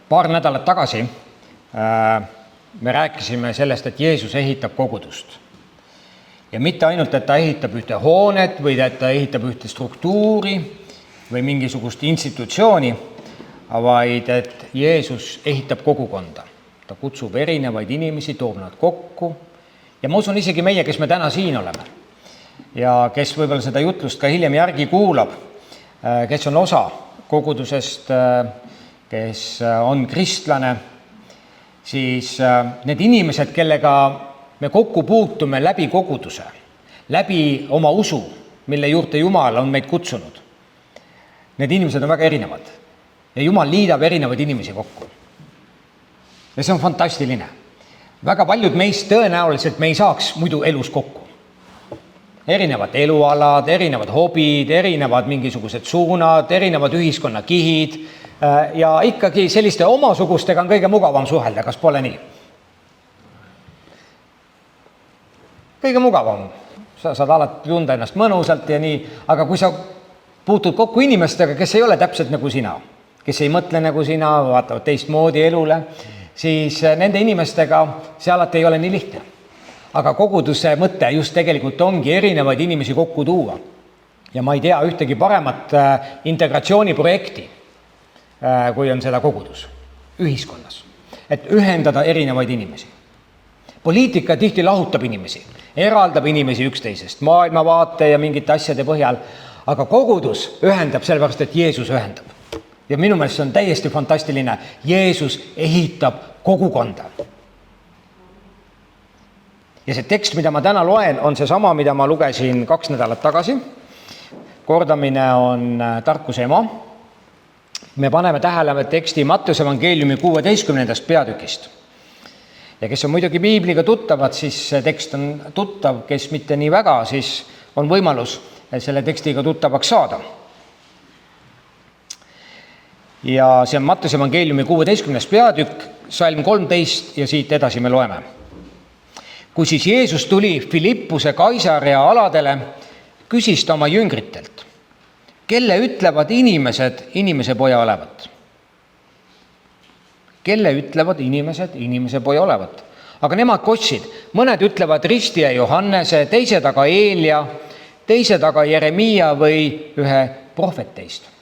Paar nädalat tagasi me rääkisime sellest, et Jeesus ehitab kogudust. Ja mitte ainult, et ta ehitab ühte hoonet või et ta ehitab ühte struktuuri või mingisugust institutsiooni, vaid et Jeesus ehitab kogukonda. Ta kutsub erinevaid inimesi, toob nad kokku ja ma usun isegi meie, kes me täna siin oleme ja kes võib-olla seda jutlust ka hiljem järgi kuulab, kes on osa kogudusest, kes on kristlane, siis need inimesed, kellega me kokku puutume läbi koguduse, läbi oma usu, mille juurde Jumal on meid kutsunud, need inimesed on väga erinevad ja Jumal liidab erinevaid inimesi kokku. Ja see on fantastiline. Väga paljud meist tõenäoliselt me ei saaks muidu elus kokku. Erinevad elualad, erinevad hobid, erinevad mingisugused suunad, erinevad ühiskonnakihid ja ikkagi selliste omasugustega on kõige mugavam suhelda, kas pole nii? Kõige mugavam. Sa saad alati tunda ennast mõnusalt ja nii, aga kui sa puutud kokku inimestega, kes ei ole täpselt nagu sina, kes ei mõtle nagu sina, vaatavad teistmoodi elule, siis nende inimestega see alati ei ole nii lihtne. Aga koguduse mõte just tegelikult ongi erinevaid inimesi kokku tuua. Ja ma ei tea ühtegi paremat integratsiooniprojekti, kui on seda kogudus ühiskonnas. Et ühendada erinevaid inimesi. Poliitika tihti lahutab inimesi, eraldab inimesi üksteisest, maailmavaate ja mingite asjade põhjal, aga kogudus ühendab sellepärast, et Jeesus ühendab. Ja minu meelest see on täiesti fantastiline. Jeesus ehitab kogukonda. Ja see tekst, mida ma täna loen, on see sama, mida ma lugesin 2 nädalat tagasi. Kordamine on tarkuse ema. Me paneme tähele teksti Matteuse evangeeliumi 16. peatükist. Ja kes on muidugi piibliga tuttavad, siis see tekst on tuttav, kes mitte nii väga, siis on võimalus selle tekstiga tuttavaks saada. Ja see on Matteuse evangeeliumi 16. peatükk, salm 13 ja siit edasi me loeme. Kui siis Jeesus tuli Filippuse Kaisarea aladele, küsis ta oma jüngritelt, kelle ütlevad inimesed inimese poja olevat? Kelle ütlevad inimesed inimese poja olevat? Aga nemad kostsid, mõned ütlevad Ristija Johannese, teised aga Eelia, teised aga Jeremia või ühe prohveteist.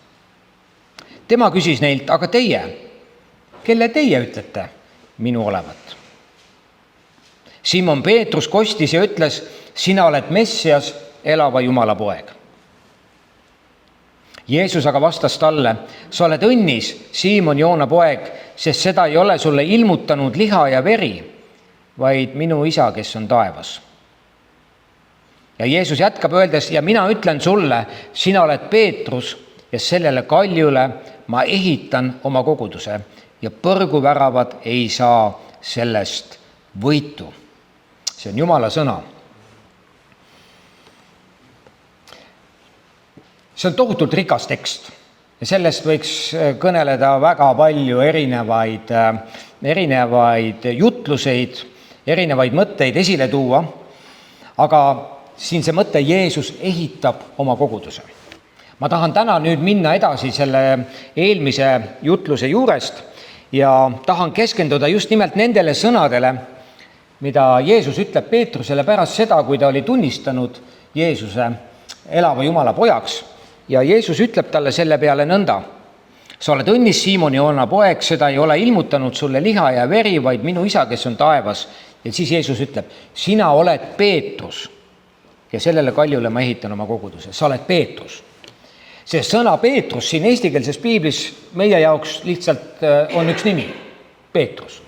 Tema küsis neilt, aga teie, kelle teie ütlete minu olevat? Simon Peetrus kostis ja ütles, sina oled Messias, elava Jumala poeg. Jeesus aga vastas talle, sa oled õnnis, Simon Joona poeg, sest seda ei ole sulle ilmutanud liha ja veri, vaid minu isa, kes on taevas. Ja Jeesus jätkab öeldes, ja mina ütlen sulle, sina oled Peetrus ja sellele kaljule ma ehitan oma koguduse ja põrguväravad ei saa sellest võitu. See on Jumala sõna. See on tohutult rikas tekst ja sellest võiks kõneleda väga palju erinevaid jutluseid, erinevaid mõtteid esile tuua, aga siin see mõte Jeesus ehitab oma koguduse. Ma tahan täna nüüd minna edasi selle eelmise jutluse juurest ja tahan keskenduda just nimelt nendele sõnadele, mida Jeesus ütleb Peetrusele pärast seda, kui ta oli tunnistanud Jeesuse elava Jumala pojaks. Ja Jeesus ütleb talle selle peale nõnda. Sa oled õnnis, Simon Joona poeg, seda ei ole ilmutanud sulle liha ja veri, vaid minu isa, kes on taevas. Ja siis Jeesus ütleb, sina oled Peetrus ja sellele kaljule ma ehitan oma koguduse. Sa oled Peetrus. See sõna Peetrus siin eestikeelses piiblis meie jaoks lihtsalt on üks nimi, Peetrus.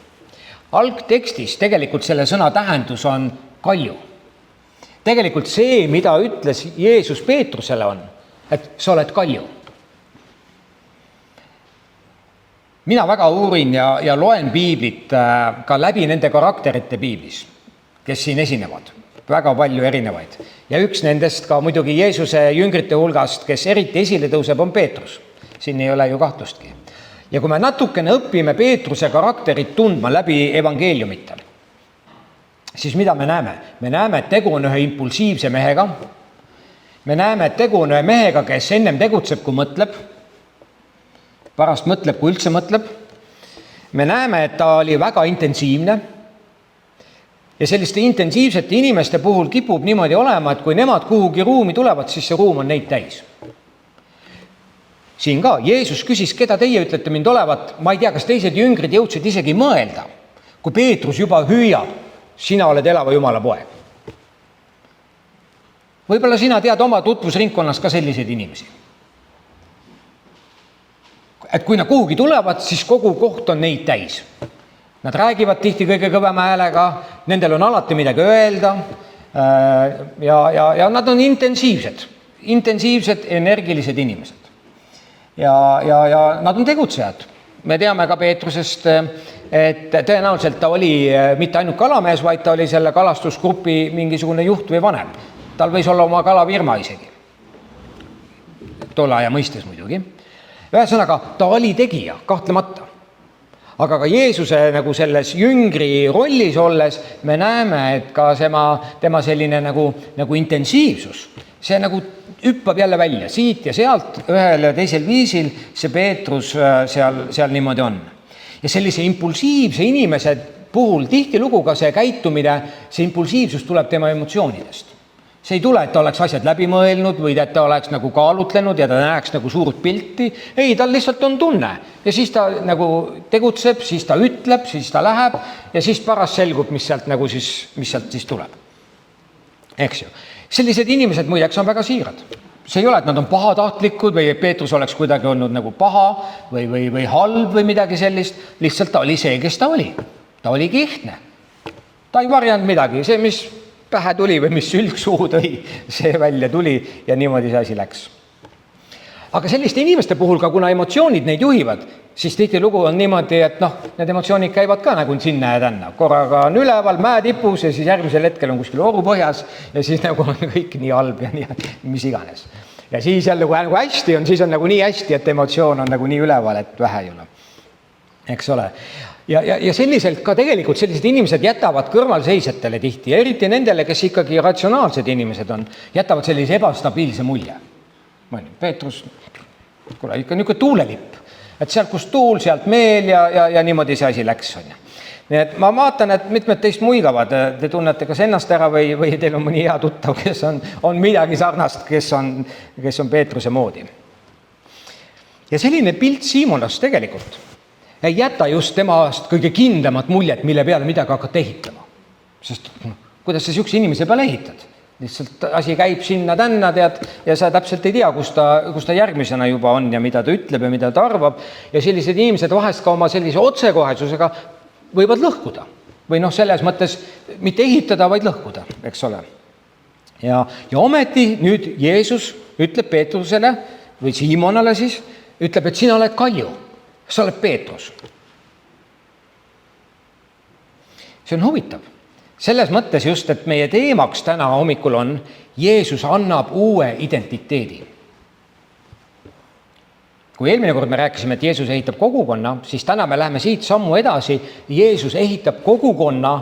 Algtekstis tegelikult selle sõna tähendus on kalju. Tegelikult see, mida ütles Jeesus Peetrusele on, et sa oled kalju. Mina väga uurin ja loen piiblit ka läbi nende karakterite piiblis, kes siin esinevad. Väga palju erinevaid. Ja üks nendest ka muidugi Jeesuse jüngrite hulgast, kes eriti esile tõuseb, on Peetrus. Siin ei ole ju kahtlustki. Ja kui me natukene õpime Peetruse karakterit tundma läbi evangeeliumite, siis mida me näeme? Me näeme, et tegu on ühe impulsiivse mehega. Me näeme, et tegu on ühe mehega, kes ennem tegutseb, kui mõtleb. Pärast mõtleb, kui üldse mõtleb. me näeme, et ta oli väga intensiivne ja selliste intensiivsete inimeste puhul kipub niimoodi olema, et kui nemad kuhugi ruumi tulevad, siis see ruum on neid täis. Siin ka, Jeesus küsis, keda teie ütlete mind olevat, ma ei tea, kas teised jüngrid jõudsid isegi mõelda, kui Peetrus juba hüüab, sina oled elava Jumala poeg. Võib-olla sina tead oma tutvusringkonnas ka selliseid inimesi. Et kui nad kuhugi tulevad, siis kogu koht on neid täis. Nad räägivad tihti kõige kõvema häälega, nendel on alati midagi öelda ja nad on intensiivsed, energilised inimesed. Ja nad on tegutsejad. Me teame ka Peetrusest, et tõenäoliselt ta oli mitte ainult kalamees, vaid ta oli selle kalastusgrupi mingisugune juht või vanem. Tal võis olla oma kalafirma isegi. Tolle aja mõistes muidugi. Ühesõnaga, ta oli tegija, kahtlemata. Aga ka Jeesuse nagu selles jüngri rollis olles me näeme, et ka tema selline nagu intensiivsus, see nagu hüppab jälle välja siit ja sealt ühel ja teisel viisil see Peetrus seal niimoodi on. Ja sellise impulsiivse inimese puhul tihtilugu ka see käitumine, see impulsiivsus tuleb tema emotsioonidest. See ei tule, et ta oleks asjad läbi mõelnud või et ta oleks nagu kaalutlenud ja ta näeks nagu suurt pilti. Ei, tal lihtsalt on tunne ja siis ta nagu tegutseb, siis ta ütleb, siis ta läheb ja siis pärast selgub, mis sealt siis tuleb. Eks ju. Sellised inimesed muideks on väga siirad. See ei ole, et nad on pahatahtlikud või Peetrus oleks kuidagi olnud nagu paha või halb või midagi sellist. Lihtsalt ta oli see, kes ta oli. Ta oli kihtne. Ta ei varjanud midagi. See, mis pähe tuli või mis sülg suhu tõi, see välja tuli ja niimoodi see asi läks. Aga selliste inimeste puhul ka, kuna emotsioonid neid juhivad, siis tihtilugu on niimoodi, et need emotsioonid käivad ka nagu sinna ja tänna. Korraga on üleval, mäetipus ja siis järgmisel hetkel on kuskil oru põhjas ja siis nagu on kõik nii halb ja nii, mis iganes. Ja siis jälle, kui nagu hästi on, siis on nagu nii hästi, et emotsioon on nagu nii üleval, et vähe ei ole. Eks ole. Ja selliselt ka tegelikult sellised inimesed jätavad kõrvalseisjatele tihti ja eriti nendele, kes ikkagi ratsionaalsed inimesed on, jätavad sellise ebastabiilse mulje. Peetrus, kuule, ikka niisugune tuulelipp, et sealt kus tuul, sealt meel ja niimoodi see asi läks. Nii et ma vaatan, et mitmed teist muigavad, te tunnete kas ennast ära või teil on mõni hea tuttav, kes on midagi sarnast, kes on Peetruse moodi. Ja selline pilt Siimonast tegelikult ei jäta just temast kõige kindlamat muljet, mille peale midagi hakata ehitama. Sest kuidas sa siukse inimese peale ehitad? Lihtsalt asi käib sinna tänna, tead, ja sa täpselt ei tea, kus ta järgmisena juba on ja mida ta ütleb ja mida ta arvab. Ja sellised inimesed vahest ka oma sellise otsekohesusega võivad lõhkuda. Või selles mõttes mitte ehitada, vaid lõhkuda, eks ole. Ja ometi nüüd Jeesus ütleb Peetrusele või Siimonale siis, ütleb, et sina oled kalju. Sa oled Peetrus. See on huvitav. Selles mõttes just, et meie teemaks täna hommikul on, Jeesus annab uue identiteedi. Kui eelmine kord me rääkisime, et Jeesus ehitab kogukonna, siis täna me läheme siit sammu edasi. Jeesus ehitab kogukonna,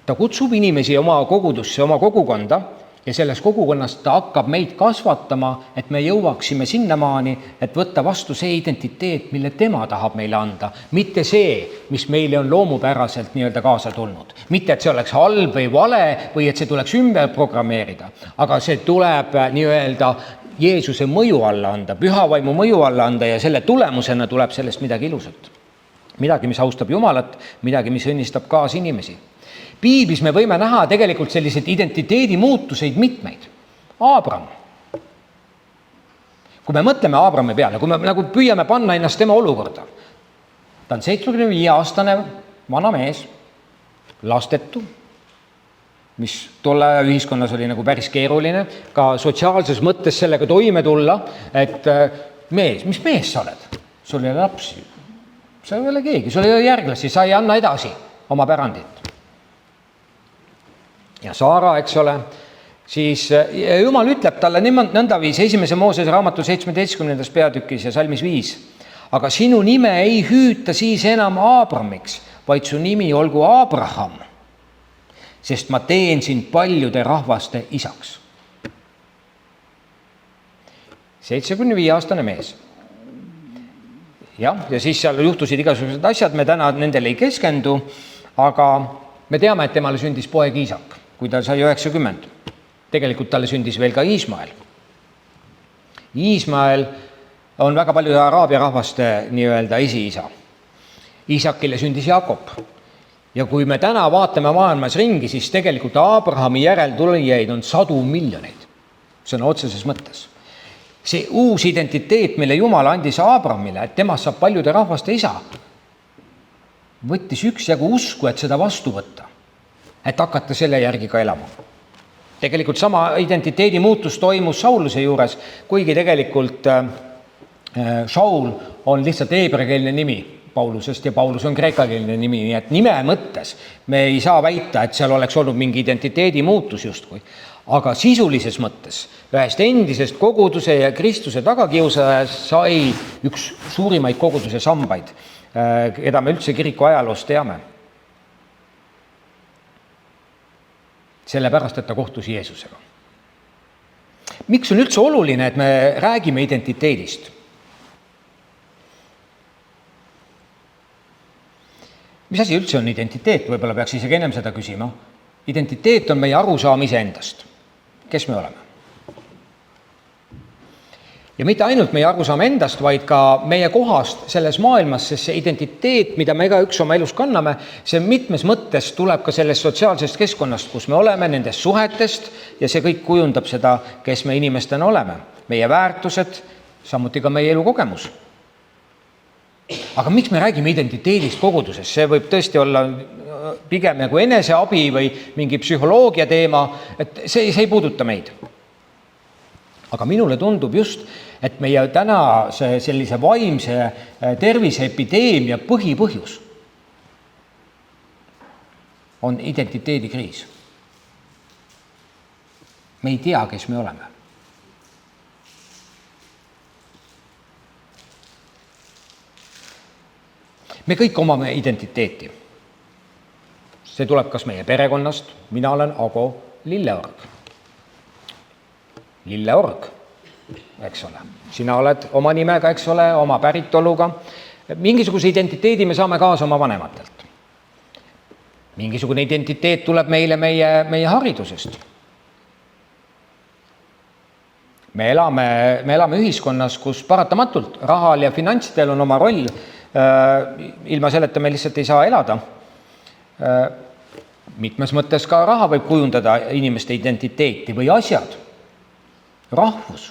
ta kutsub inimesi oma kogudusse, oma kogukonda ja selles kogukonnas ta hakkab meid kasvatama, et me jõuaksime sinnamaani, et võtta vastu see identiteet, mille tema tahab meile anda. Mitte see, mis meile on loomupäraselt nii-öelda kaasa tulnud. Mitte, et see oleks halb või vale või et see tuleks ümber programmeerida, aga see tuleb nii-öelda Jeesuse mõju alla anda, pühavaimu mõju alla anda ja selle tulemusena tuleb sellest midagi ilusat. Midagi, mis austab Jumalat, midagi, mis õnnistab kaas inimesi. Piiblis me võime näha tegelikult selliseid identiteedi muutuseid mitmeid. Aabram. Kui me mõtleme Aabrami peale, kui me nagu püüame panna ennast tema olukorda. Ta on 75-aastane vana mees, lastetu, mis tolle ühiskonnas oli nagu päris keeruline, ka sotsiaalses mõttes sellega toime tulla, et mees, mis mees sa oled? Sul ei ole lapsi, sa ei ole keegi, sul ei ole järglasi, sa ei anna edasi oma pärandit. Ja Saara, eks ole, siis Jumal ütleb talle nõndaviis 1. Moosese raamatu 17. peatükis ja salmis 5. Aga sinu nime ei hüüta siis enam Aabramiks, vaid su nimi olgu Abraham, sest ma teen sind paljude rahvaste isaks. 75-aastane mees. jah, ja siis seal juhtusid igasugused asjad, me täna nendele ei keskendu, aga me teame, et temale sündis poeg Iisak, kui ta sai 90. Tegelikult talle sündis veel ka Iismael. Iismael on väga paljude araabia rahvaste nii-öelda esiisa. Iisakile sündis Jakob. Ja kui me täna vaatame maailmas ringi, siis tegelikult Abrahami järeltulijaid on 100 miljoneid. See on otseses mõttes. See uus identiteet, mille Jumal andis Abrahamile, et temast saab paljude rahvaste isa, võttis üksjagu usku, et seda vastu võtta, et hakata selle järgi ka elama. Tegelikult sama identiteedi muutus toimus Sauluse juures, kuigi tegelikult Saul on lihtsalt heebreakeelne nimi Paulusest ja Paulus on kreekakeelne nimi, nii et nime mõttes me ei saa väita, et seal oleks olnud mingi identiteedi muutus justkui. Aga sisulises mõttes ühest endisest koguduse ja Kristuse tagakiusajast sai üks suurimaid koguduse sambaid, keda me üldse kiriku ajaloost teame. Sellepärast, et ta kohtus Jeesusega. Miks on üldse oluline, et me räägime identiteedist? Mis asi üldse on identiteet? Võib-olla peaks isegi ennem seda küsima. Identiteet on meie arusaamise endast. Kes me oleme? Ja mitte ainult meie arusaam endast, vaid ka meie kohast selles maailmas, sest see identiteet, mida me igaüks oma elus kanname, see mitmes mõttes tuleb ka sellest sotsiaalsest keskkonnast, kus me oleme, nendest suhetest ja see kõik kujundab seda, kes me inimestena oleme. Meie väärtused, samuti ka meie elukogemus. Aga miks me räägime identiteedist koguduses? See võib tõesti olla pigem nagu eneseabi või mingi psühholoogia teema, et see ei puuduta meid. Aga minule tundub just, et meie täna sellise vaimse tervise epideemia põhipõhjus on identiteedikriis. Me ei tea, kes me oleme. Me kõik omame identiteeti. See tuleb kas meie perekonnast, mina olen Ago Lilleorg. Lilleorg, eks ole. Sina oled oma nimega, eks ole, oma päritoluga. Mingisuguse identiteedi me saame kaasa oma vanematelt. Mingisugune identiteet tuleb meile meie haridusest. Me elame ühiskonnas, kus paratamatult rahal ja finantsidel on oma roll. Ilma selleta me lihtsalt ei saa elada. Mitmes mõttes ka raha võib kujundada inimeste identiteeti või asjad. Rahvus,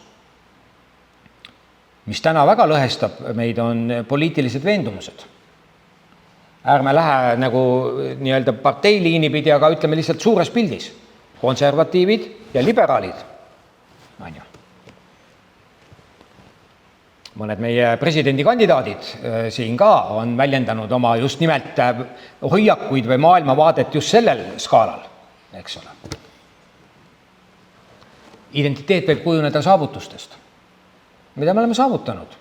mis täna väga lõhestab meid, on poliitilised veendumused. Ärme lähe nagu nii-öelda parteiliini pidi, aga ütleme lihtsalt suures pildis. Konservatiivid ja liberaalid. Mõned meie presidendikandidaadid siin ka on väljendanud oma just nimelt hoiakuid või maailmavaadet just sellel skaalal, eks ole. Identiteet võib kujuneda saavutustest. Mida me oleme saavutanud?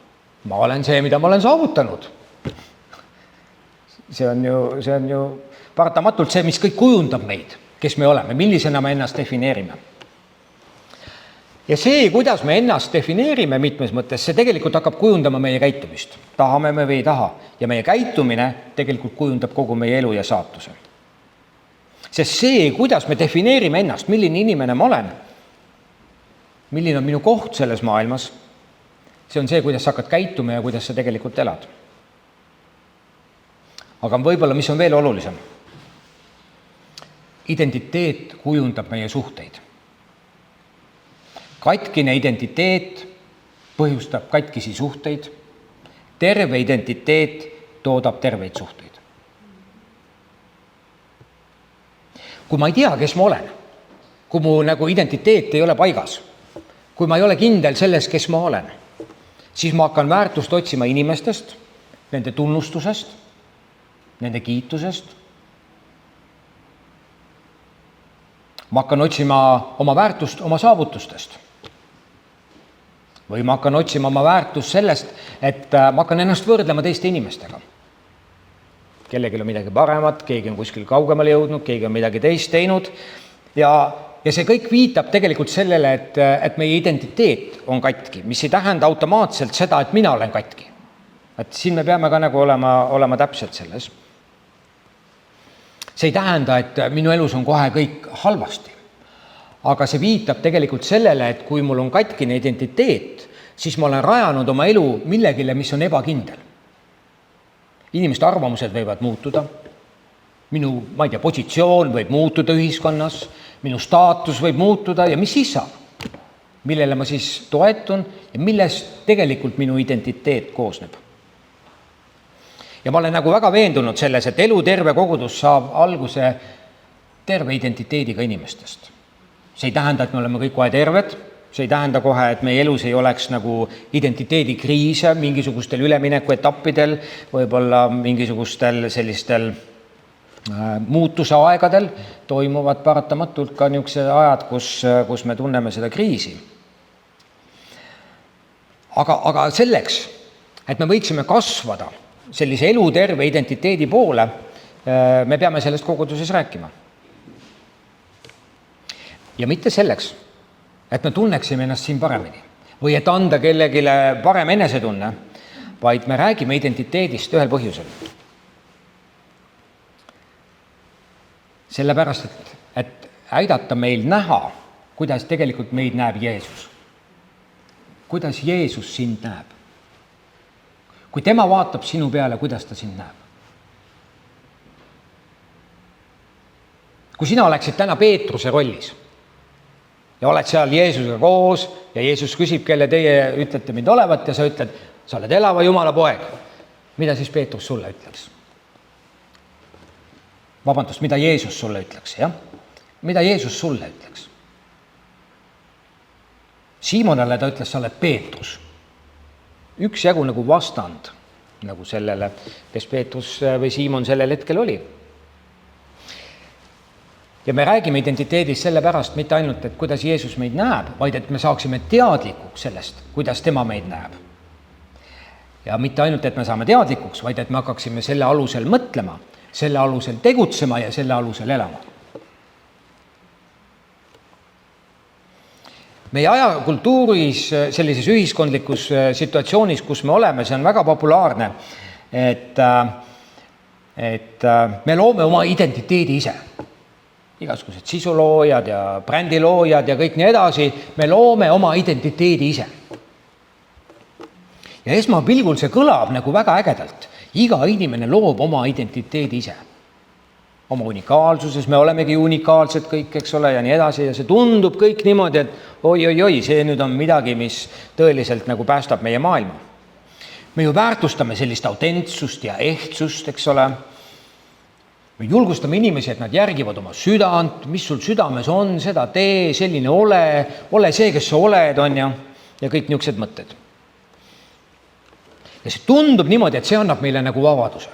Ma olen see, mida ma olen saavutanud. See on ju paratamatult see, mis kõik kujundab meid, kes me oleme, millisena me ennast defineerime. Ja see, kuidas me ennast defineerime mitmes mõttes, see tegelikult hakkab kujundama meie käitumist. Tahame me või ei taha. Ja meie käitumine tegelikult kujundab kogu meie elu ja saatuse. Sest see, kuidas me defineerime ennast, milline inimene ma olen, milline on minu koht selles maailmas, see on see, kuidas sa hakkad käituma ja kuidas sa tegelikult elad. Aga võib-olla, mis on veel olulisem? Identiteet kujundab meie suhteid. Katkine identiteet põhjustab katkisi suhteid, terve identiteet toodab terveid suhteid. Kui ma ei tea, kes ma olen, kui mu nagu identiteet ei ole paigas, kui ma ei ole kindel selles, kes ma olen, siis ma hakkan väärtust otsima inimestest, nende tunnustusest, nende kiitusest. Ma hakkan otsima oma väärtust oma saavutustest. Või ma hakkan otsima oma väärtust sellest, et ma hakkan ennast võrdlema teiste inimestega. Kellelgi on midagi paremat, keegi on kuskil kaugemale jõudnud, keegi on midagi teist teinud. Ja see kõik viitab tegelikult sellele, et meie identiteet on katki, mis ei tähenda automaatselt seda, et mina olen katki. Et siin me peame ka nagu olema täpsed selles. See ei tähenda, et minu elus on kohe kõik halvasti. Aga see viitab tegelikult sellele, et kui mul on katkine identiteet, siis ma olen rajanud oma elu millegile, mis on ebakindel. Inimeste arvamused võivad muutuda, minu, positsioon võib muutuda ühiskonnas, minu staatus võib muutuda ja mis siis saab? Millele ma siis toetun ja millest tegelikult minu identiteet koosneb. Ja ma olen nagu väga veendunud selles, et elu terve kogudus saab alguse terve identiteediga inimestest. See ei tähenda, et me oleme kõik kohe terved, see ei tähenda kohe, et meie elus ei oleks nagu identiteedikriise mingisugustel üleminekuetappidel, võib-olla mingisugustel sellistel muutuse aegadel toimuvad paratamatult ka niisugused ajad, kus me tunneme seda kriisi. Aga selleks, et me võiksime kasvada sellise eluterve identiteedi poole, me peame sellest koguduses rääkima. Ja mitte selleks, et me tunneksime ennast siin paremini või et anda kellegile parem enesetunne, vaid me räägime identiteedist ühel põhjusel. Sellepärast, et aidata meil näha, kuidas tegelikult meid näeb Jeesus. Kuidas Jeesus sind näeb. Kui tema vaatab sinu peale, kuidas ta sind näeb. Kui sina oleksid täna Peetruse rollis ja oled seal Jeesusega koos ja Jeesus küsib, kelle teie ütlete mind olevat ja sa ütled, sa oled elava Jumala poeg. Mida siis Peetrus sulle ütleks? Vabandust, mida Jeesus sulle ütleks, jah? Mida Jeesus sulle ütleks? Siimonale ta ütles, sa oled Peetrus. Üks jagu nagu vastand nagu sellele, kes Peetrus või Siimon sellel hetkel oli. Ja me räägime identiteedist sellepärast mitte ainult, et kuidas Jeesus meid näeb, vaid et me saaksime teadlikuks sellest, kuidas tema meid näeb. Ja mitte ainult, et me saame teadlikuks, vaid et me hakkaksime selle alusel mõtlema, selle alusel tegutsema ja selle alusel elama. Meie ajakultuuris, sellises ühiskondlikus situatsioonis, kus me oleme, see on väga populaarne, et me loome oma identiteedi ise. Igasugused sisuloojad ja brändiloojad ja kõik nii edasi, me loome oma identiteedi ise. Ja esmapilgul see kõlab nagu väga ägedalt. Iga inimene loob oma identiteedi ise. Oma unikaalsuses, me olemegi unikaalsed kõik, eks ole, ja nii edasi. Ja see tundub kõik niimoodi, et oi, see nüüd on midagi, mis tõeliselt nagu päästab meie maailma. Me ju väärtustame sellist autentsust ja ehtsust, eks ole. Me julgustame inimesi, et nad järgivad oma südant, mis sul südames on, seda tee, selline ole see, kes sa oled, on ja kõik niisugused mõtted. Ja see tundub niimoodi, et see annab meile nagu vabaduse,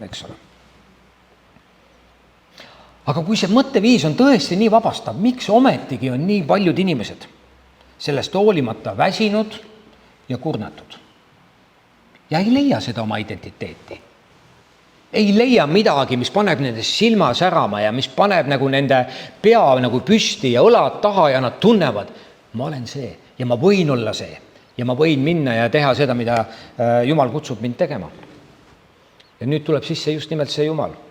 eks ole. Aga kui see mõtteviis on tõesti nii vabastav, miks ometigi on nii paljud inimesed sellest hoolimata väsinud ja kurnatud? Ja ei leia seda oma identiteeti. Ei leia midagi, mis paneb nende silma särama ja mis paneb nagu nende pea nagu püsti ja õlad taha ja nad tunnevad, ma olen see ja ma võin olla see ja ma võin minna ja teha seda, mida Jumal kutsub mind tegema. Ja nüüd tuleb sisse just nimelt see Jumal.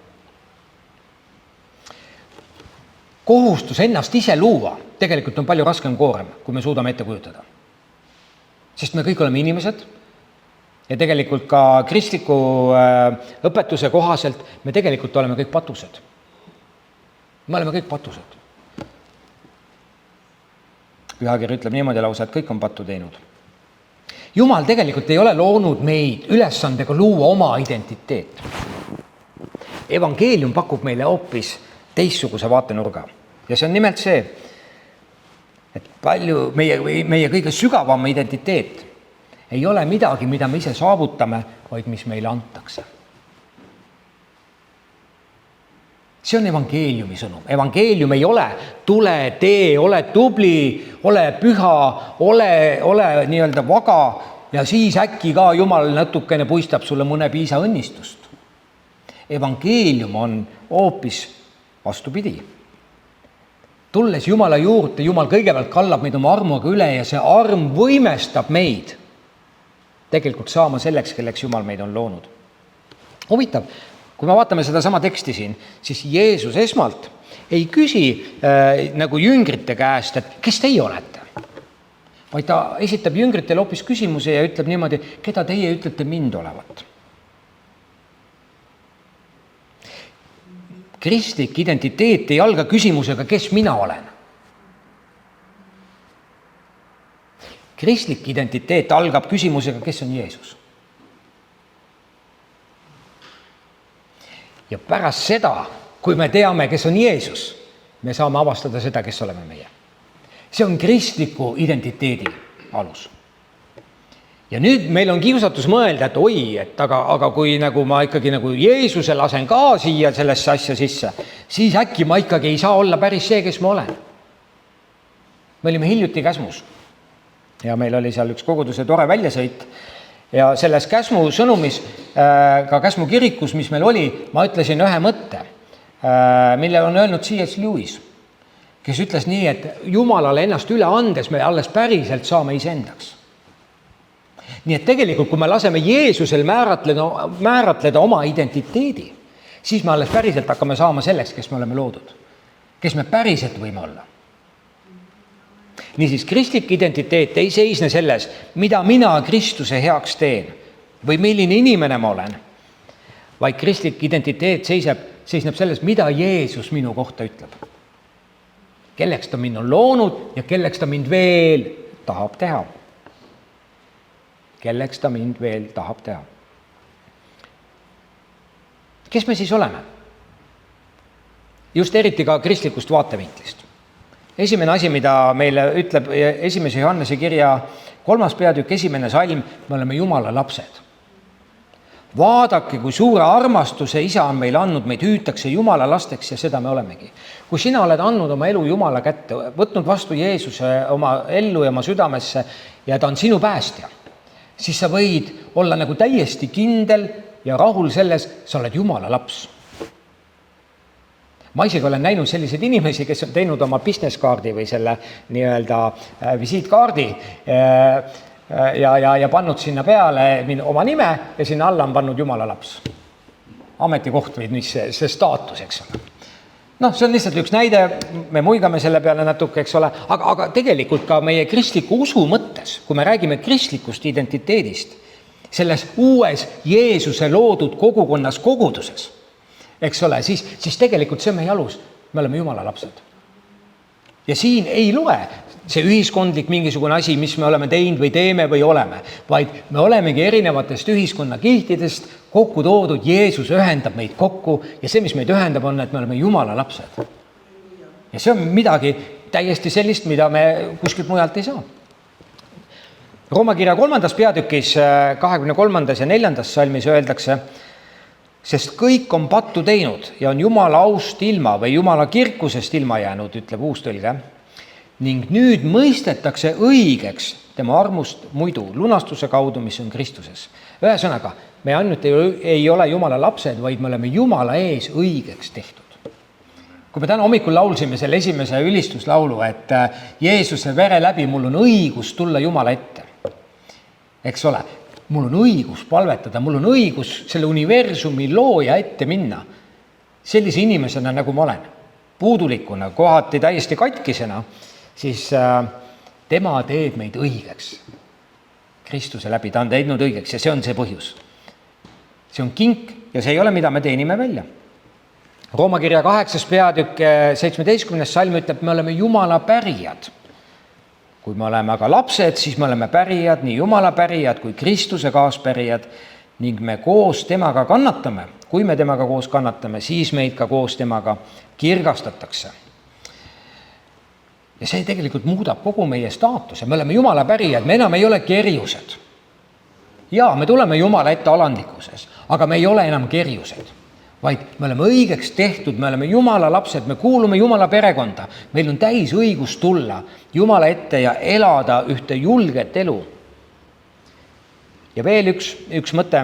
Kohustus ennast ise luua tegelikult on palju raskem koorem, kui me suudame ette kujutada. Sest me kõik oleme inimesed ja tegelikult ka kristliku õpetuse kohaselt me tegelikult oleme kõik patused. Me oleme kõik patused. Pühakiri ütleb niimoodi lausa, et kõik on pattu teinud. Jumal tegelikult ei ole loonud meid ülesandega luua oma identiteet. Evangeelium pakub meile hoopis teistsuguse vaatenurga. Ja see on nimelt see, et palju meie kõige sügavam identiteet ei ole midagi, mida me ise saavutame, vaid mis meile antakse. See on evangeeliumi sõnum. Evangeelium ei ole tule, tee, ole tubli, ole püha, ole nii-öelda vaga ja siis äkki ka Jumal natukene puistab sulle mõne piisa õnnistust. Evangeelium on hoopis vastupidi. Tulles Jumala juurde, Jumal kõigepealt kallab meid oma armuga üle ja see arm võimestab meid tegelikult saama selleks, kelleks Jumal meid on loonud. Huvitav, kui me vaatame seda sama teksti siin, siis Jeesus esmalt ei küsi nagu jüngrite käest, et kes teie olete, vaid ta esitab jüngritele hoopis küsimuse ja ütleb niimoodi, keda teie ütlete mind olevat. Kristlik identiteet ei alga küsimusega, kes mina olen. Kristlik identiteet algab küsimusega, kes on Jeesus. Ja pärast seda, kui me teame, kes on Jeesus, me saame avastada seda, kes oleme meie. See on kristliku identiteedi alus. Ja nüüd meil on kiusatus mõelda, et oi, et aga kui nagu ma ikkagi nagu Jeesuse lasen ka siia sellesse asja sisse, siis äkki ma ikkagi ei saa olla päris see, kes ma olen. Me olime hiljuti Käsmus ja meil oli seal üks koguduse tore väljasõit ja selles Käsmu sõnumis, ka Käsmu kirikus, mis meil oli, ma ütlesin ühe mõtte, mille on öelnud C.S. Lewis, kes ütles nii, et Jumalale ennast üle andes me alles päriselt saame iseendaks. Nii et tegelikult, kui me laseme Jeesusel määratleda oma identiteedi, siis me alles päriselt hakkame saama selleks, kes me oleme loodud, kes me päriselt võime olla. Niisiis, kristlik identiteet ei seisne selles, mida mina Kristuse heaks teen või milline inimene ma olen, vaid kristlik identiteet seisneb selles, mida Jeesus minu kohta ütleb. Kelleks ta mind on loonud ja kelleks ta mind veel tahab teha. Kelleks ta mind veel tahab teha. Kes me siis oleme? Just eriti ka kristlikust vaatevinklist. Esimene asi, mida meile ütleb 1. Johannese kirja 3. peatükk 1. salm, me oleme Jumala lapsed. Vaadake, kui suure armastuse Isa on meile andnud, meid hüütakse Jumala lasteks ja seda me olemegi. Kui sina oled andnud oma elu Jumala kätte, võtnud vastu Jeesuse oma ellu ja oma südamesse ja ta on sinu päästja, siis sa võid olla nagu täiesti kindel ja rahul selles, sa oled Jumala laps. Ma isegi olen näinud selliseid inimesi, kes on teinud oma business kaardi või selle nii-öelda visiitkaardi ja pannud sinna peale oma nime ja sinna alla on pannud Jumala laps. Ametikoht või see staatus, eks ole. See on lihtsalt üks näide, me muigame selle peale natuke, eks ole, aga tegelikult ka meie kristliku usu mõttes, kui me räägime kristlikust identiteedist, selles uues Jeesuse loodud kogukonnas koguduses, eks ole, siis tegelikult see on meie alus, me oleme Jumala lapsed. Ja siin ei loe see ühiskondlik mingisugune asi, mis me oleme teinud või teeme või oleme, vaid me olemegi erinevatest ühiskonnakiltidest kokku toodud, Jeesus ühendab meid kokku ja see, mis meid ühendab, on, et me oleme Jumala lapsed. Ja see on midagi täiesti sellist, mida me kuskilt mujalt ei saa. Rooma kirja 3. peatükis 23. ja 4. salmis öeldakse, sest kõik on pattu teinud ja on Jumala aust ilma või Jumala kirkusest ilma jäänud, ütleb uustõlge, ning nüüd mõistetakse õigeks tema armust muidu lunastuse kaudu, mis on Kristuses. Ühesõnaga, me ainult ei ole Jumala lapsed, vaid me oleme Jumala ees õigeks tehtud. Kui me täna hommikul laulsime selle esimese ülistuslaulu, et Jeesuse vere läbi mul on õigus tulla Jumala ette, eks ole, mul on õigus palvetada, mul on õigus selle universumi looja ette minna sellise inimesena, nagu ma olen, puudulikuna, kohati täiesti katkisena, siis tema teeb meid õigeks. Kristuse läbi ta on teinud õigeks ja see on see põhjus. See on kink ja see ei ole, mida me teenime välja. Rooma kirja 8. peatükk 17. salm ütleb, me oleme Jumala pärijad. Kui me oleme aga lapsed, siis me oleme pärijad, nii Jumala pärijad kui Kristuse kaaspärijad ning me koos temaga kannatame. Kui me temaga koos kannatame, siis meid ka koos temaga kirgastatakse. Ja see tegelikult muudab kogu meie staatuse. Me oleme Jumala pärijad, me enam ei ole kerjused. Ja me tuleme Jumala ette alandlikkuses, aga me ei ole enam kerjused, vaid me oleme õigeks tehtud, me oleme Jumala lapsed, me kuulume Jumala perekonda. Meil on täis õigus tulla Jumala ette ja elada ühte julget elu. Ja veel üks mõte,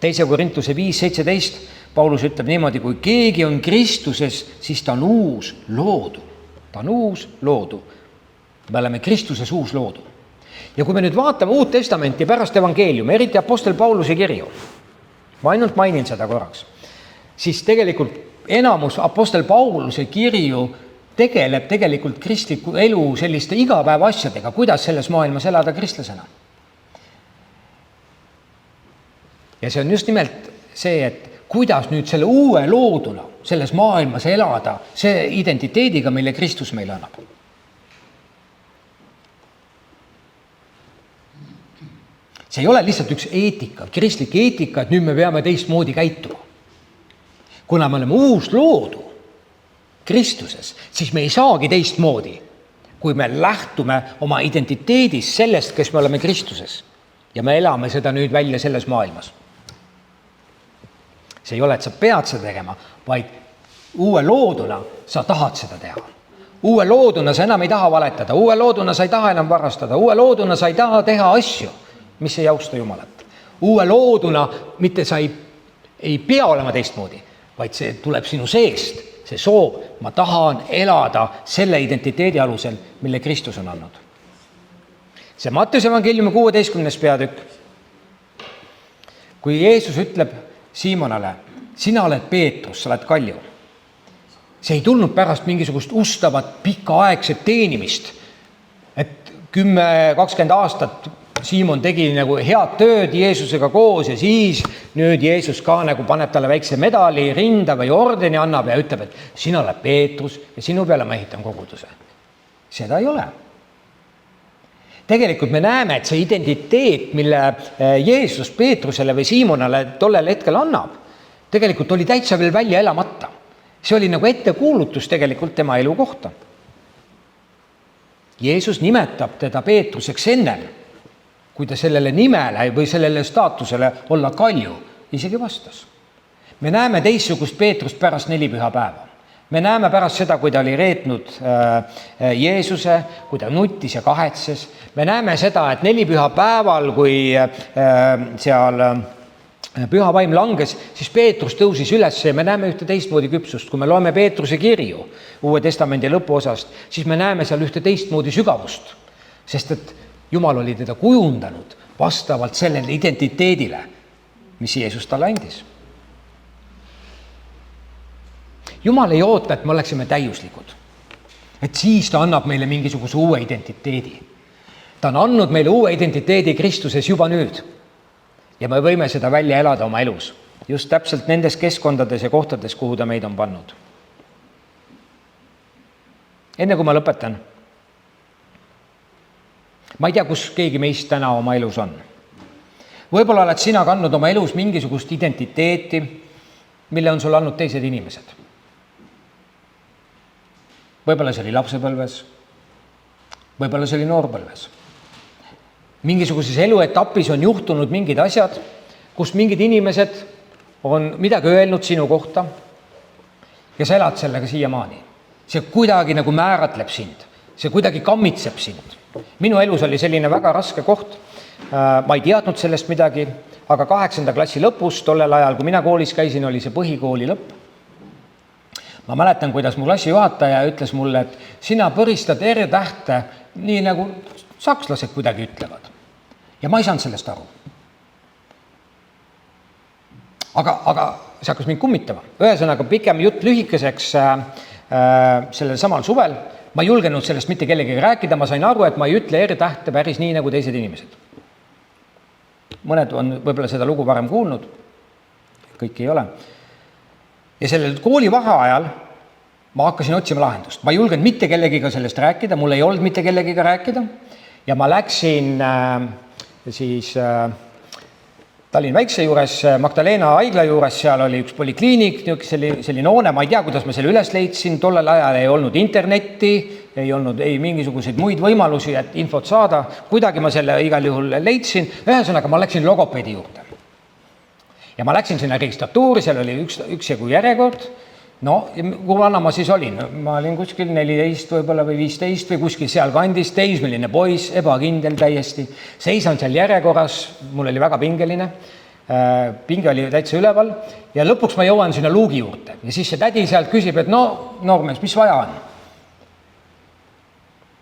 2. Korintuse 5:17, Paulus ütleb niimoodi, kui keegi on Kristuses, siis ta on uus loodu. Ta on uus loodu. Me oleme Kristuses uus loodu. Ja kui me nüüd vaatame Uut Testamenti pärast evangeeliumi, eriti Apostel Pauluse kirju, ma ainult mainin seda korraks, siis tegelikult enamus Apostel Pauluse kirju tegeleb tegelikult kristliku elu selliste igapäeva asjadega, kuidas selles maailmas elada kristlasena. Ja see on just nimelt see, et kuidas nüüd selle uue looduna selles maailmas elada, see identiteediga, mille Kristus meile annab. See ei ole lihtsalt üks eetika, kristlik eetika, et nüüd me peame teistmoodi käituma. Kuna me oleme uus loodu Kristuses, siis me ei saagi teistmoodi, kui me lähtume oma identiteedis sellest, kes me oleme Kristuses. Ja me elame seda nüüd välja selles maailmas. See ei ole, et sa pead seda tegema, vaid uue looduna sa tahad seda teha. Uue looduna sa enam ei taha valetada, uue looduna sa ei taha enam varastada, uue looduna sa ei taha teha asju, mis ei austa Jumalat. Uue looduna mitte sa ei pea olema teistmoodi, vaid see tuleb sinu seest, see soov, ma tahan elada selle identiteedi alusel, mille Kristus on andnud. See Matteuse evangeeliumi 16. peatükk, kui Jeesus ütleb Siimonale, sina oled Peetrus, sa oled kalju. See ei tulnud pärast mingisugust ustavat pikaaegset teenimist, et 10-20 aastat Siimon tegi nagu head tööd Jeesusega koos ja siis nüüd Jeesus ka nagu paneb talle väikse medali rinda või ordeni annab ja ütleb, et sina oled Peetrus ja sinu peale ma ehitan koguduse. Seda ei ole. Tegelikult me näeme, et see identiteet, mille Jeesus Peetrusele või Siimonale tollel hetkel annab, tegelikult oli täitsa veel välja elamata. See oli nagu ettekuulutus tegelikult tema elu kohta. Jeesus nimetab teda Peetruseks ennem, kui ta sellele nimele või sellele staatusele olla kalju isegi vastas. Me näeme teistsugust Peetrust pärast 4 pühapäeva. Me näeme pärast seda, kui ta oli reetnud Jeesuse, kui ta nuttis ja kahetses. Me näeme seda, et 4 pühapäeval, kui seal püha vaim langes, siis Peetrus tõusis üles ja me näeme ühte teistmoodi küpsust. Kui me loeme Peetruse kirju Uue Testamendi lõpuosast, siis me näeme seal ühte teistmoodi sügavust, sest et Jumal oli teda kujundanud vastavalt sellele identiteedile, mis Jeesus talle andis. Jumal ei oota, et me oleksime täiuslikud. Et siis ta annab meile mingisuguse uue identiteedi. Ta on andnud meile uue identiteedi Kristuses juba nüüd. Ja me võime seda välja elada oma elus. Just täpselt nendes keskkondades ja kohtades, kuhu ta meid on pannud. Enne kui ma lõpetan. Ma ei tea, kus keegi meist täna oma elus on. Võib-olla oled sina kandnud oma elus mingisugust identiteeti, mille on sul andnud teised inimesed. Võib-olla see oli lapsepõlves, võib-olla see oli noorpõlves. Mingisuguses eluetapis on juhtunud mingid asjad, kus mingid inimesed on midagi öelnud sinu kohta ja sa elad sellega siiamaani. See kuidagi nagu määratleb sind, see kuidagi kammitseb sind. Minu elus oli selline väga raske koht, ma ei teadnud sellest midagi, aga 8. klassi lõpus, tollel ajal, kui mina koolis käisin, oli see põhikooli lõpp. Ma mäletan, kuidas mu klassijuhataja ütles mulle, et sina põristad R-tähte, nii nagu sakslased kuidagi ütlevad. Ja ma ei saanud sellest aru. Aga see hakkas mind kummitama. Ühesõnaga pikem jutt lühikeseks sellel samal suvel. Ma ei julgenud sellest mitte kellegi rääkida, ma sain aru, et ma ei ütle R-tähte päris nii nagu teised inimesed. Mõned on võib-olla seda lugu varem kuulnud, kõik ei ole. Ja sellel kooli vaheajal ma hakkasin otsima lahendust. Ma ei julgenud mitte kellegiga sellest rääkida, mul ei olnud mitte kellegiga rääkida. Ja ma läksin siis Tallinna Väikse juures, Magdalena haigla juures, seal oli üks polikliinik, selline hoone, ma ei tea, kuidas ma selle üles leidsin, tollel ajal ei olnud internetti, ei olnud mingisuguseid muid võimalusi, et infot saada, kuidagi ma selle igal juhul leidsin, ühesõnaga ma läksin logopeedi juurde. Ja ma läksin sinna registratuuri, seal oli üksjagu järjekord, no kui vanna ma siis olin, ma olin kuskil 14 võib-olla või 15 või kuskil seal kandis, teismeline poiss, ebakindel täiesti, seisan seal järjekorras, mul oli väga pingeline, pinge oli täitsa üleval ja lõpuks ma jõuan sinna luugi juurde ja siis see tädi sealt küsib, et no noormees, mis vaja on?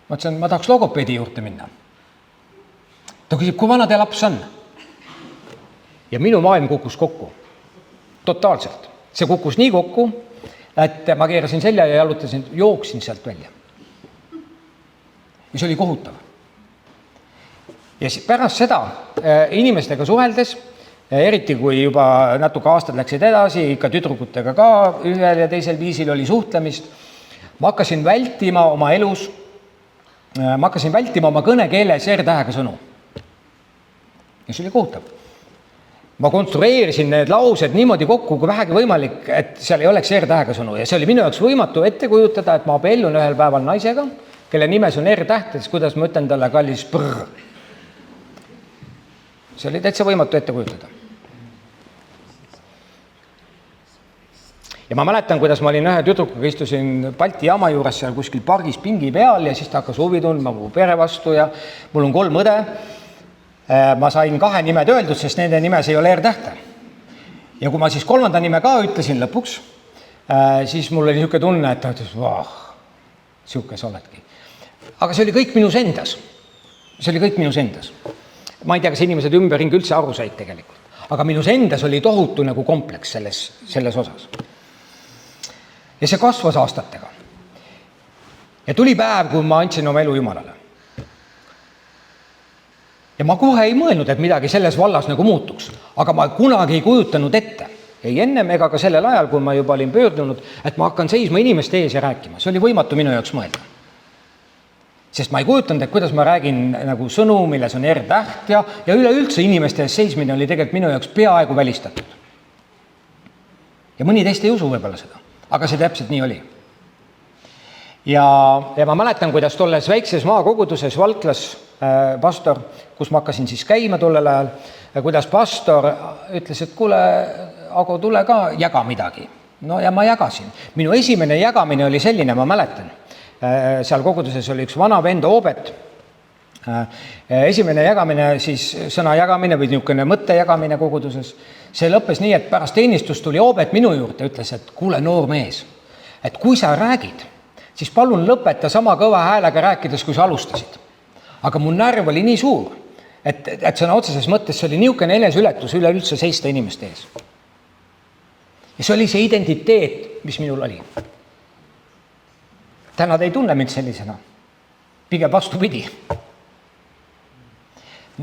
Ma ütlesin, ma tahaks logopeedi juurde minna. ta küsib, kui vana teie laps on? Ja minu maailm kukkus kokku. Totaalselt. See kukkus nii kokku, et ma keerasin selja ja jalutasin, jooksin sealt välja. Ja see oli kohutav. Ja pärast seda inimestega suheldes, eriti kui juba natuke aastad läksid edasi, ikka tüdrukutega ka ühel ja teisel viisil oli suhtlemist, ma hakkasin vältima oma elus, ma hakkasin vältima oma kõnekeeles R-tähega sõnu. Ja see oli kohutav. Ma konstrueerisin need laused niimoodi kokku, kui vähegi võimalik, et seal ei oleks R-tähega sõnu. Ja see oli minu jaoks võimatu ette kujutada, et ma abiellun ühel päeval naisega, kelle nimes on R-tähtes, kuidas ma ütlen talle kallis prr. See oli täitsa võimatu ette kujutada. Ja ma mäletan, kuidas ma olin ühe tüdrukuga, istusin Balti jaama juures seal kuskil pargis pingi peal ja siis ta hakkas huvi tundma mu pere vastu ja mul on 3 õde. Ma sain 2 nimed öeldud, sest nende nimes ei ole R-tähte. Ja kui ma siis 3. nime ka ütlesin lõpuks, siis mul oli niisugune tunne, et ta ütles, sihuke sa oledki. Aga see oli kõik minus endas. See oli kõik minus endas. Ma ei tea, kas inimesed ümberringi üldse aru said tegelikult. Aga minus endas oli tohutu nagu kompleks selles osas. Ja see kasvas aastatega. Ja tuli päev, kui ma andsin oma elu Jumalale. Ja ma kohe ei mõelnud, et midagi selles vallas nagu muutuks. Aga ma kunagi ei kujutanud ette. Ei ennem ega ka sellel ajal, kui ma juba olin pöördunud, et ma hakkan seisma inimeste ees ja rääkima. See oli võimatu minu jaoks mõelda. Sest ma ei kujutanud, et kuidas ma räägin nagu sõnu, milles on R-täht ja üleüldse inimeste ees seismine oli tegelikult minu jaoks peaaegu välistatud. Ja mõni teist ei usu võib-olla seda, aga see täpselt nii oli. Ja ma mäletan, kuidas tolles väikses maakoguduses Valklas pastor, kus ma hakkasin siis käima tollel ajal, kuidas pastor ütles, et kuule, Ago, tule ka, jaga midagi. No ja ma jagasin. Minu esimene jagamine oli selline, ma mäletan. Seal koguduses oli üks vana vend Oobet. Esimene jagamine, siis sõna jagamine või niisugune mõtte jagamine koguduses. See lõppes nii, et pärast teenistust tuli Oobet minu juurde, ütles, et kuule, noor mees, et kui sa räägid, siis palun lõpeta sama kõva häälega rääkides, kui sa alustasid. Aga mu närv oli nii suur, et sõna otseses mõttes see oli niisugune eneseületus üleüldse seista inimeste ees. Ja see oli see identiteet, mis minul oli. Täna te ei tunne mind sellisena. Pigem vastupidi.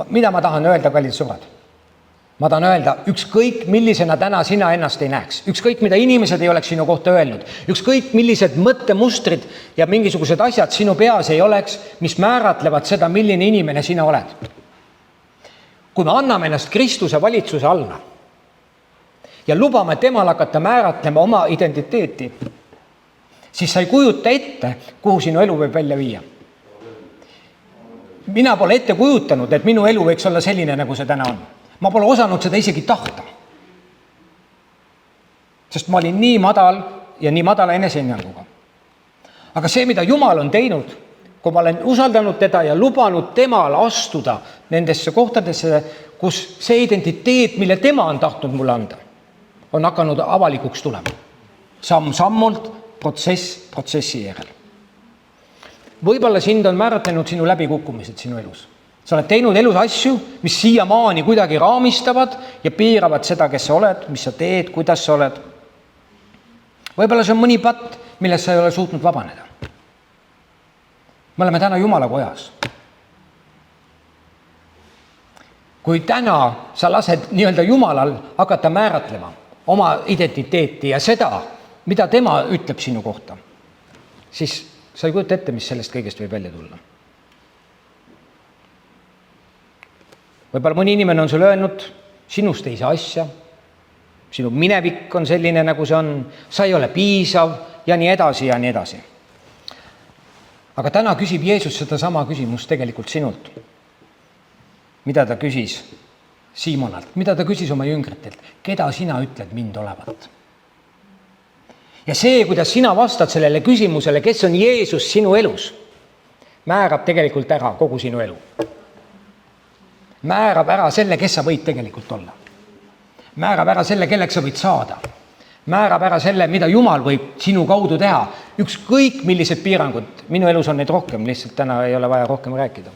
Mida ma tahan öelda, kallid sõbrad? Ma tahan öelda, ükskõik millisena täna sina ennast ei näeks. Ükskõik mida inimesed ei oleks sinu kohta öelnud. Ükskõik millised mõttemustrid ja mingisugused asjad sinu peas ei oleks, mis määratlevad seda, milline inimene sina oled. Kui me anname ennast Kristuse valitsuse alla ja lubame temal hakata määratlema oma identiteeti, siis sa ei kujuta ette, kuhu sinu elu võib välja viia. Mina pole ette kujutanud, et minu elu võiks olla selline, nagu see täna on. Ma pole osanud seda isegi tahta. Sest ma olin nii madal ja nii madala enesehinnanguga. Aga see, mida Jumal on teinud, kui ma olen usaldanud teda ja lubanud temal astuda nendesse kohtadesse, kus see identiteet, mille tema on tahtnud mulle anda, on hakanud avalikuks tulema. Samm-sammult, protsessi järel. Võib-olla sind on määratlenud sinu läbikukkumised sinu elus. Sa oled teinud elus asju, mis siiamaani kuidagi raamistavad ja piiravad seda, kes sa oled, mis sa teed, kuidas sa oled. Võib-olla see on mõni patt, millest sa ei ole suutnud vabaneda. Me oleme täna Jumala kojas. Kui täna sa lased nii-öelda Jumalal hakata määratlema oma identiteeti ja seda, mida tema ütleb sinu kohta, siis sa ei kujuta ette, mis sellest kõigest võib välja tulla. Võib-olla mõni inimene on sulle öelnud, sinust ei saa asja, sinu minevik on selline, nagu see on, sa ei ole piisav ja nii edasi ja nii edasi. Aga täna küsib Jeesus seda sama küsimust tegelikult sinult. Mida ta küsis Siimonalt, mida ta küsis oma jüngritelt, keda sina ütled mind olevat? Ja see, kuidas sina vastad sellele küsimusele, kes on Jeesus sinu elus, määrab tegelikult ära kogu sinu elu. Määrab ära selle, kes sa võid tegelikult olla. Määrab ära selle, kelleks sa võid saada. Määrab ära selle, mida Jumal võib sinu kaudu teha. Ükskõik millised piirangud. Minu elus on neid rohkem, lihtsalt täna ei ole vaja rohkem rääkida.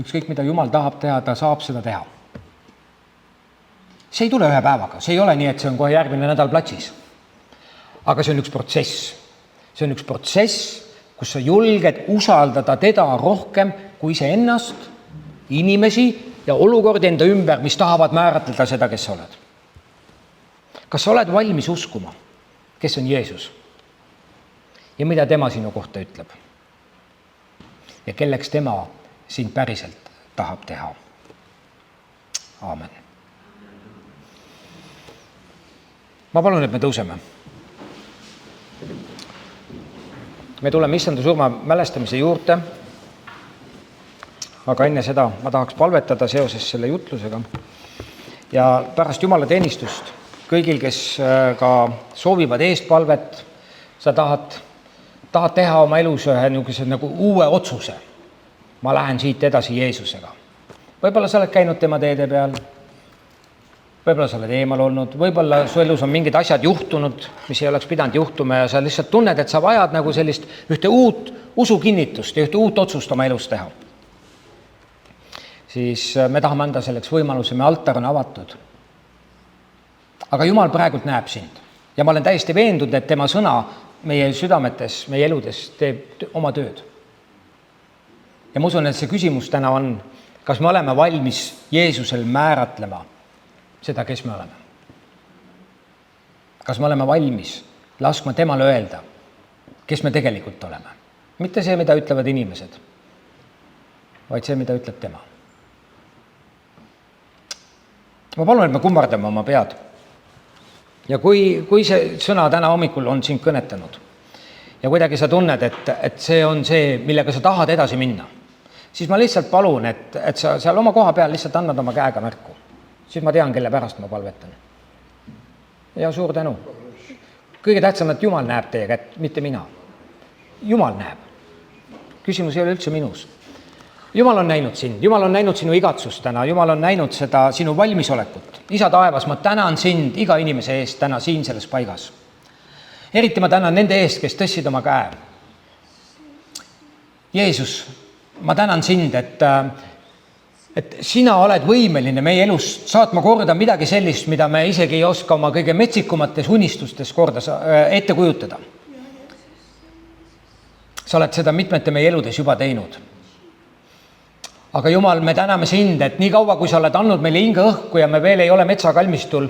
ükskõik mida Jumal tahab teha, ta saab seda teha. See ei tule ühe päevaga, see ei ole nii, et see on kohe järgmine nädal platsis. Aga see on üks protsess. See on üks protsess, kus sa julged usaldada teda rohkem kui see ennast, inimesi ja olukordi enda ümber, mis tahavad määratleda seda, kes sa oled. Kas sa oled valmis uskuma, kes on Jeesus ja mida tema sinu kohta ütleb? Ja kelleks tema sind päriselt tahab teha? Aamen. Ma palun, et me tõuseme. Me tuleme issanda surma mälestamise juurde, aga enne seda ma tahaks palvetada seoses selle jutlusega ja pärast Jumala teenistust kõigil, kes ka soovivad eestpalvet, sa tahad teha oma elus ühe nagu uue otsuse. Ma lähen siit edasi Jeesusega. Võib-olla sa oled käinud tema teede peal, võib-olla sa oled eemal olnud, võib-olla su elus on mingid asjad juhtunud, mis ei oleks pidanud juhtuma ja sa lihtsalt tunned, et sa vajad nagu sellist ühte uut usukinnitust ja ühte uut otsust oma elus teha. Siis me tahame anda selleks võimaluse, me altar on avatud. Aga Jumal praegult näeb sind ja ma olen täiesti veendunud, et tema sõna meie südametes, meie eludes teeb oma tööd. Ja ma usun, et see küsimus täna on, kas me oleme valmis Jeesusel määratlema seda, kes me oleme. Kas me oleme valmis laskma temale öelda, kes me tegelikult oleme. Mitte see, mida ütlevad inimesed, vaid see, mida ütleb tema. Ma palun, et me kummardame oma pead. Ja kui see sõna täna hommikul on sind kõnetanud ja kuidagi sa tunned, et see on see, millega sa tahad edasi minna, siis ma lihtsalt palun, et sa seal oma koha peal lihtsalt annad oma käega märku. Siis ma tean, kelle pärast ma palvetan. Ja suur tänu. Kõige tähtsam, et Jumal näeb teie kätt, mitte mina. Jumal näeb. Küsimus ei ole üldse minus. Jumal on näinud sind, Jumal on näinud sinu igatsust täna, Jumal on näinud seda sinu valmisolekut. Isa taevas, ma tänan sind iga inimese eest täna siin selles paigas. Eriti ma tänan nende eest, kes tõstsid oma käe. Jeesus, ma tänan sind, et sina oled võimeline meie elus saatma korda midagi sellist, mida me isegi ei oska oma kõige metsikumates unistustes korda ette kujutada. Sa oled seda mitmete meie eludes juba teinud. Aga Jumal, me täname sind, et nii kaua, kui sa oled andnud meile hinge õhku ja me veel ei ole metsakalmistul,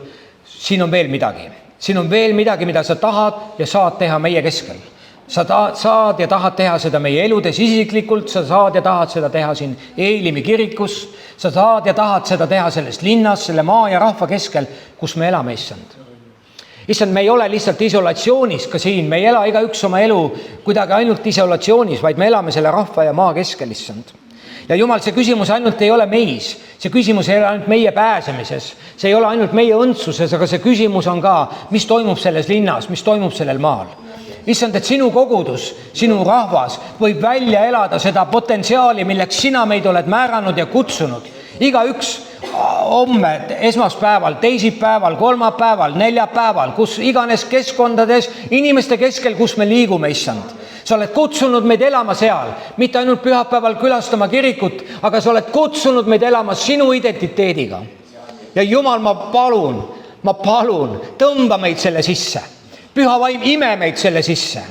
siin on veel midagi. Siin on veel midagi, mida sa tahad ja saad teha meie keskel. Sa saad ja tahad teha seda meie eludes isiklikult, sa saad ja tahad seda teha siin Eelimi kirikus, sa saad ja tahad seda teha selles linnas, selle maa ja rahva keskel, kus me elame, issand. Issand, me ei ole lihtsalt isolatsioonis ka siin, me ei ela iga üks oma elu kuidagi ainult isolatsioonis, vaid me elame selle rahva ja maa keskel, issand. Ja Jumal, see küsimus ainult ei ole meis, see küsimus ei ole ainult meie pääsemises, see ei ole ainult meie õndsuses, aga see küsimus on ka, mis toimub selles linnas, mis toimub sellel maal. Issand, et sinu kogudus, sinu rahvas võib välja elada seda potentsiaali, milleks sina meid oled määranud ja kutsunud. Iga üks homme, esmaspäeval, teisipäeval, kolmapäeval, neljapäeval, kus iganes keskkondades, inimeste keskel, kus me liigume, issand. Sa oled kutsunud meid elama seal, mitte ainult pühapäeval külastama kirikut, aga sa oled kutsunud meid elama sinu identiteediga. Ja Jumal, ma palun, tõmba meid selle sisse. Püha vaim, ime meid selle sisse.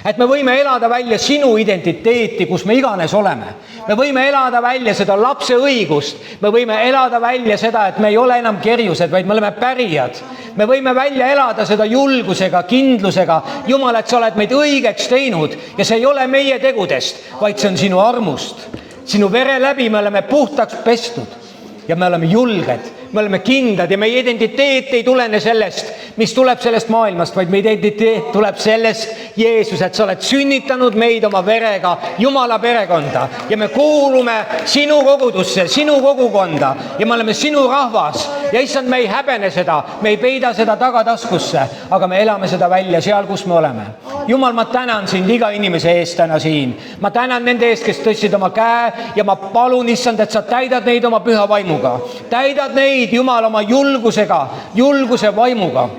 Et me võime elada välja sinu identiteeti, kus me iganes oleme. Me võime elada välja seda lapse õigust. Me võime elada välja seda, et me ei ole enam kerjused, vaid me oleme pärijad. Me võime välja elada seda julgusega, kindlusega. Jumal, et sa oled meid õigeks teinud ja see ei ole meie tegudest, vaid see on sinu armust. Sinu vere läbi me oleme puhtaks pestud ja me oleme julged. Me oleme kindlad ja meie identiteet ei tulene sellest, mis tuleb sellest maailmast, vaid meie identiteet tuleb sellest, Jeesus, et sa oled sünnitanud meid oma verega Jumala perekonda ja me kuulume sinu kogudusse, sinu kogukonda ja me oleme sinu rahvas ja issand, me ei häbene seda, me ei peida seda tagataskusse, aga me elame seda välja seal, kus me oleme. Jumal, ma tänan sind iga inimese eest täna siin. Ma tänan nende eest, kes tõstsid oma käe ja ma palun, issand, et sa täidad neid oma püha vaimuga. Täidad neid, Jumal, oma julguse vaimuga.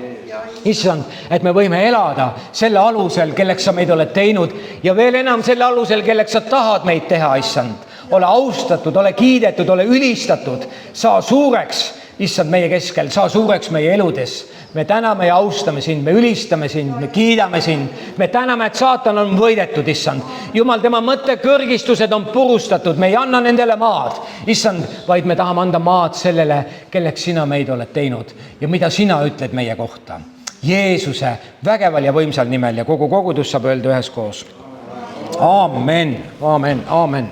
Issand, et me võime elada selle alusel, kelleks sa meid oled teinud ja veel enam selle alusel, kelleks sa tahad meid teha, issand. ole austatud, ole kiidetud, ole ülistatud, saa suureks, issand, meie keskel, saa suureks meie eludes. Me täname ja austame sind, me ülistame sind, me kiidame sind, me täname, et saatan on võidetud, issand. Jumal, tema mõttekõrgistused on purustatud, me ei anna nendele maad, issand, vaid me tahame anda maad sellele, kelleks sina meid oled teinud ja mida sina ütled meie kohta. Jeesuse vägeval ja võimsal nimel ja kogu kogudus saab öelda üheskoos. Aamen, aamen, aamen.